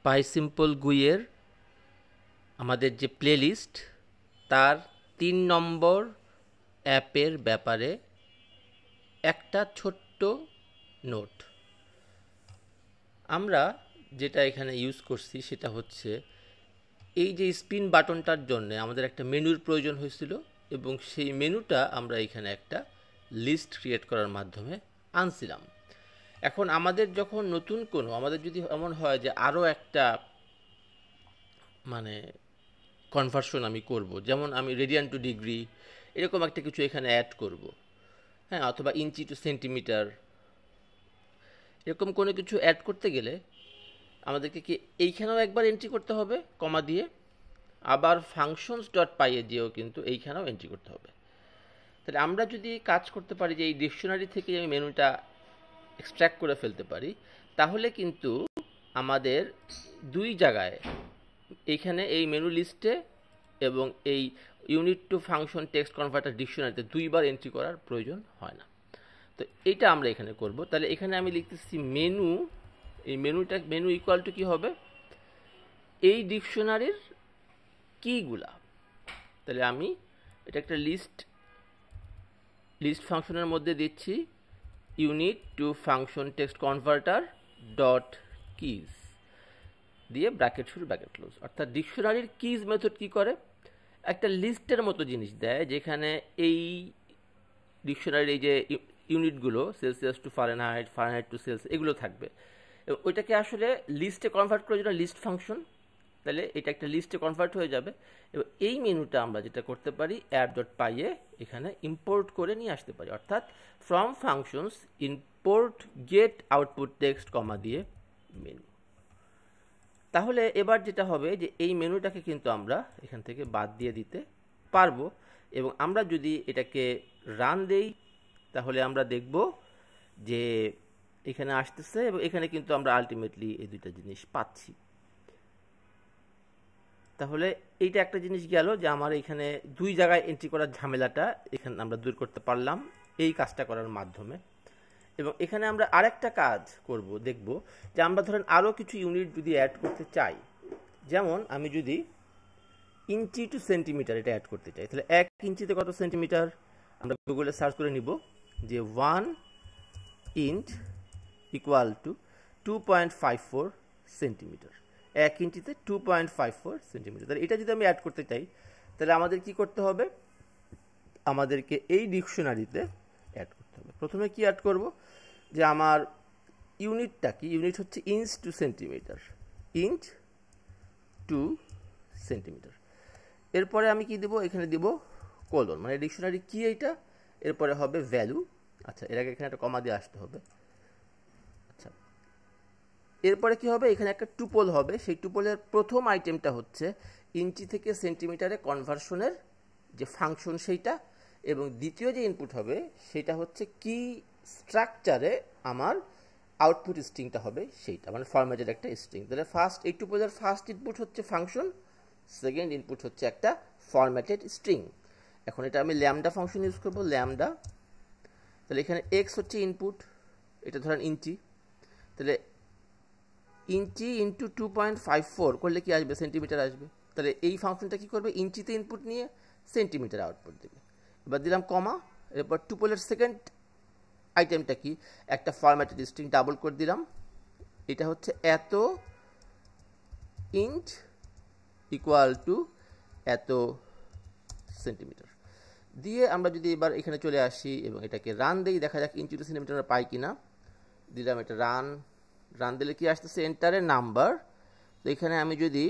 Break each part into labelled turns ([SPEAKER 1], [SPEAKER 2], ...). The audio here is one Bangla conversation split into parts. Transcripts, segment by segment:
[SPEAKER 1] পাইসিম্পল গুইয়ের আমাদের যে প্লেলিস্ট তার 3 নম্বর অ্যাপের ব্যাপারে একটা ছোট্ট নোট। আমরা যেটা এখানে ইউজ করছি সেটা হচ্ছে এই যে স্পিন বাটনটার জন্য আমাদের একটা মেনুর প্রয়োজন হয়েছিল এবং সেই মেনুটা আমরা এখানে একটা লিস্ট ক্রিয়েট করার মাধ্যমে আনছিলাম। এখন আমাদের যখন নতুন কোনো আমাদের যদি এমন হয় যে আরও একটা মানে কনভার্সন আমি করব, যেমন আমি রেডিয়ান টু ডিগ্রি এরকম একটা কিছু এখানে অ্যাড করব, হ্যাঁ, অথবা ইঞ্চি টু সেন্টিমিটার, এরকম কোনো কিছু অ্যাড করতে গেলে আমাদেরকে কি এইখানেও একবার এন্ট্রি করতে হবে কমা দিয়ে, আবার ফাংশনস ডট পাইয়ে দিয়েও কিন্তু এইখানেও এন্ট্রি করতে হবে। তাহলে আমরা যদি কাজ করতে পারি যে এই ডিকশনারি থেকে আমি মেনুটা এক্সট্র্যাক্ট করে ফেলতে পারি, তাহলে কিন্তু আমাদের দুই জায়গায় এইখানে এই মেনু লিস্টে এবং এই unit to function text converter ডিকশনারিতে দুইবার এন্ট্রি করার প্রয়োজন হয় না। তো এইটা আমরা এখানে করব। তাহলে এখানে আমি লিখতেছি মেনু, এই মেনু ইকুয়াল টু কী হবে, এই ডিকশনারির কিগুলা। তাহলে আমি এটা একটা লিস্ট ফাংশনের মধ্যে দিচ্ছি unit to function text converter dot keys দিয়ে ব্র্যাকেট শুরু ব্র্যাকেট ক্লোজ। অর্থাৎ ডিকশনারির কিজ মেথড কি করে, একটা লিস্টের মতো জিনিস দেয় যেখানে এই ডিকশনারির এই যে ইউনিটগুলো Celsius to Fahrenheit, Fahrenheit to Celsius এগুলো থাকবে, এবং ওইটাকে আসলে লিস্টে কনভার্ট করে যেটা লিস্ট ফাংশন, তাহলে এটা একটা লিস্টে কনভার্ট হয়ে যাবে। এবং এই মেনুটা আমরা যেটা করতে পারি অ্যাপ ডট পাইয়ে এখানে ইম্পোর্ট করে নিয়ে আসতে পারি, অর্থাৎ from functions import get output text comma দিয়ে মেনু। তাহলে এবার যেটা হবে যে এই মেনুটাকে কিন্তু আমরা এখান থেকে বাদ দিয়ে দিতে পারবো, এবং আমরা যদি এটাকে রান দেই তাহলে আমরা দেখব যে এখানে আসতেছে এবং এখানে কিন্তু আমরা আলটিমেটলি এই দুইটা জিনিস পাচ্ছি। তাহলে এইটা একটা জিনিস গেল যে আমার এখানে দুই জায়গায় এন্ট্রি করার ঝামেলাটা এখানে আমরা দূর করতে পারলাম এই কাজটা করার মাধ্যমে। এবং এখানে আমরা আরেকটা কাজ করব, দেখব যে আমরা ধরেন আরও কিছু ইউনিট যদি অ্যাড করতে চাই, যেমন আমি যদি ইঞ্চি টু সেন্টিমিটার এটা অ্যাড করতে চাই, তাহলে 1 ইঞ্চিতে কত সেন্টিমিটার, আমরা গুগলে সার্চ করে নিব যে 1 ইঞ্চ ইকুয়াল টু 2.54 সেন্টিমিটার। 1 ইঞ্চিতে 2.54 সেন্টিমিটার। তাহলে এটা যদি আমি অ্যাড করতে চাই তাহলে আমাদের কি করতে হবে, আমাদেরকে এই ডিকশনারিতে অ্যাড করতে হবে। প্রথমে কি অ্যাড করব, যে আমার ইউনিটটা কি, ইউনিট হচ্ছে inch to centimetre, inch to centimetre. এরপরে আমি কি দেব, এখানে দেব কোলন, মানে ডিকশনারি কি এইটা, এরপরে হবে ভ্যালু। আচ্ছা, এর আগে এখানে একটা কমা দিয়ে আসতে হবে। আচ্ছা, এরপরে কি হবে, এখানে একটা টুপল হবে, সেই টুপলের প্রথম আইটেমটা হচ্ছে ইঞ্চি থেকে সেন্টিমিটারে কনভার্সনের যে ফাংশন সেইটা, এবং দ্বিতীয় যে ইনপুট হবে সেটা হচ্ছে কি স্ট্রাকচারে আমার আউটপুট স্ট্রিংটা হবে সেইটা, মানে ফরম্যাটের একটা স্ট্রিং। তাহলে ফার্স্ট এই টুপলের ফার্স্ট ইনপুট হচ্ছে ফাংশন, সেকেন্ড ইনপুট হচ্ছে একটা ফরম্যাটেড স্ট্রিং। এখন এটা আমি ল্যামডা ফাংশন ইউজ করবো, ল্যামডা। তাহলে এখানে এক্স হচ্ছে ইনপুট, এটা ধরেন ইঞ্চি, তাহলে ইঞ্চি ইন্টু 2.54 করলে কি আসবে, সেন্টিমিটার আসবে। তাহলে এই ফাংশনটা কি করবে, ইঞ্চিতে ইনপুট নিয়ে সেন্টিমিটার আউটপুট দেবে। এবার দিলাম কমা, এরপর টুপলের সেকেন্ড আইটেমটা কি, একটা ফরম্যাটেড স্ট্রিং ডাবল করে দিলাম, এটা হচ্ছে এত ইঞ্চ ইকুয়াল টু এত সেন্টিমিটার দিয়ে আমরা যদি এবার এখানে চলে আসি এবং এটাকে রান দেই, দেখা যাক ইঞ্চি টু সেন্টিমিটার আমরা পাই কিনা। দিলাম এটা রান দিলে কি আসতেছে, এন্টারের নাম্বার। তো এখানে আমি যদি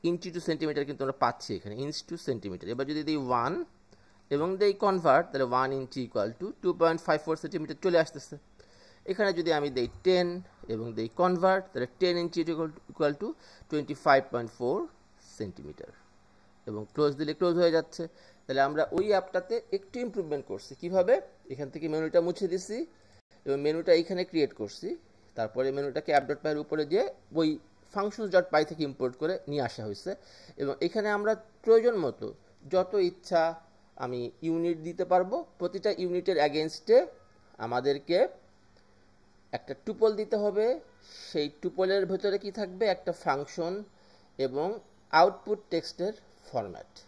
[SPEAKER 1] ইঞ্চি টু সেন্টিমিটার কিন্তু আমরা পাচ্ছি এখানে ইঞ্চ টু সেন্টিমিটার। এবার যদি দিই 1 এবং দেই কনভার্ট, তাহলে 1 ইঞ্চি ইকুয়াল টু 2.54 সেন্টিমিটার চলে আসতেছে। এখানে যদি আমি দেই 10 এবং দেই কনভার্ট, তাহলে 10 ইঞ্চি ইকুয়াল টু 25.4 সেন্টিমিটার, এবং ক্লোজ দিলে ক্লোজ হয়ে যাচ্ছে। তাহলে আমরা ওই অ্যাপটাতে একটু ইমপ্রুভমেন্ট করছি। কিভাবে, এখান থেকে মেনুটা মুছে দিছি এবং মেনুটা এইখানে ক্রিয়েট করছি, তারপরে মেনুটাকে অ্যাপ ডট পাইয়ের উপরে দিয়ে ওই ফাংশনস ডট পাই থেকে ইম্পোর্ট করে নিয়ে আসা হয়েছে, এবং এখানে আমরা প্রয়োজন মতো যত ইচ্ছা আমি ইউনিট দিতে পারবো। প্রতিটা ইউনিটের অ্যাগেনস্টে আমাদেরকে একটা টুপল দিতে হবে, সেই টুপলের ভেতরে কি থাকবে, একটা ফাংশন এবং আউটপুট টেক্সটের ফরম্যাট।